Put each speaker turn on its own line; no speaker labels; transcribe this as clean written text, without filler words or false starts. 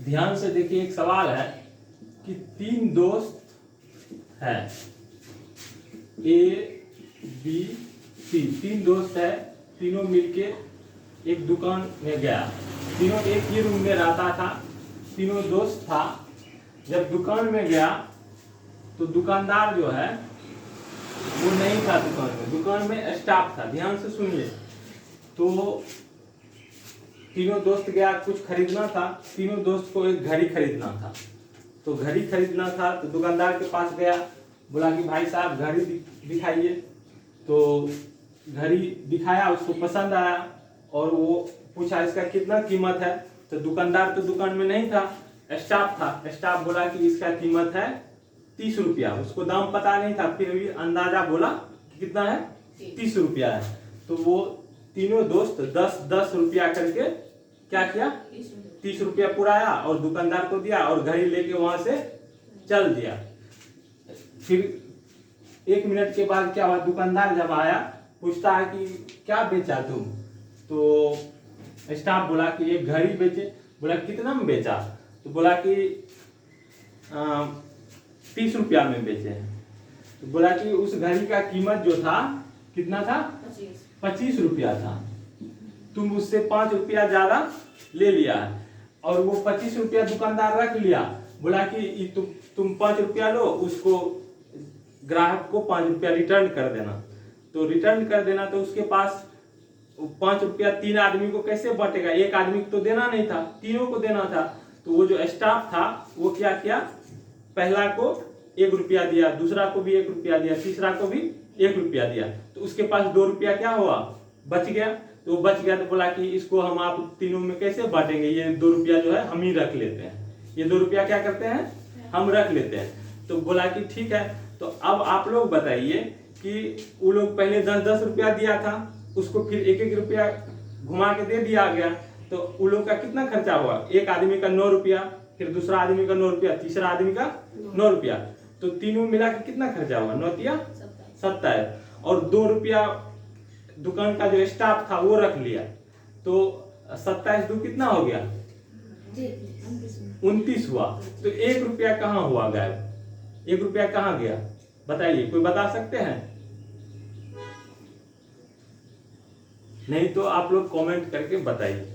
ध्यान से देखिए, एक सवाल है कि 3 दोस्त है, ए बी सी, 3 दोस्त है, तीनों मिलके एक दुकान में गया। तीनों एक ही रूम में रहता था, तीनों दोस्त था। जब दुकान में गया तो दुकानदार जो है वो नहीं था दुकान में स्टाफ था। ध्यान से सुनिए। तो तीनों दोस्त गया, कुछ खरीदना था। तीनों दोस्त को एक घड़ी खरीदना था। तो घड़ी खरीदना था तो दुकानदार के पास गया, बोला कि भाई साहब घड़ी दिखाइए। तो घड़ी दिखाया, उसको पसंद आया और वो पूछा इसका कितना कीमत है। तो दुकानदार तो दुकान में नहीं था, स्टाफ था। स्टाफ बोला कि इसका कीमत है 30 रुपया। उसको दाम पता नहीं था, फिर भी अंदाजा बोला कि कितना है, 30 रुपया है। तो वो तीनों दोस्त 10-10 रुपया करके क्या किया, 30 रुपया पुराया और दुकानदार को दिया और घड़ी लेके वहां से चल दिया। फिर 1 मिनट के बाद क्या हुआ, दुकानदार जब आया पूछता है कि क्या बेचा तुम। तो स्टाफ बोला कि एक घड़ी बेचे। बोला कितना में बेचा। तो बोला कि 30 रुपया में बेचे हैं। तो बोला कि उस घड़ी का कीमत जो था कितना था, 25 रुपया था। तुम उससे 5 रुपया ज्यादा ले लिया है और वो 25 रुपया दुकानदार रख लिया। बोला कि तुम 5 रुपया लो, उसको ग्राहक को 5 रुपया रिटर्न कर देना। तो रिटर्न कर देना तो उसके पास 5 रुपया 3 आदमी को कैसे बटेगा, एक आदमी को तो देना नहीं था, तीनों को देना था। तो वो जो स्टाफ था वो क्या किया, पहला को 1 रुपया दिया, दूसरा को भी 1 रुपया दिया, तीसरा को भी 1 रुपया दिया। तो उसके पास 2 रुपया क्या हुआ, बच गया। तो बच गया तो बोला कि इसको हम आप तीनों में कैसे बांटेंगे, ये 2 रुपया जो है हम ही रख लेते हैं, ये 2 रुपया क्या करते हैं, हम रख लेते हैं। तो बोला कि ठीक है। तो अब आप लोग बताइए कि वो लोग पहले 10-10 रुपया दिया था, उसको फिर 1-1 रुपया घुमा के दे दिया गया। तो उन लोग का कितना खर्चा हुआ, एक आदमी का 9 रुपया, फिर दूसरा आदमी का 9 रुपया, तीसरा आदमी का 9 रुपया। तो तीनों मिला के कितना खर्चा हुआ, 9-7 और 2 रुपया दुकान का जो स्टाफ था वो रख लिया। तो 27-2 कितना हो गया, 29 हुआ। तो 1 रुपया कहाँ हुआ गायब, 1 रुपया कहाँ गया, बताइए, कोई बता सकते हैं। नहीं तो आप लोग कमेंट करके बताइए।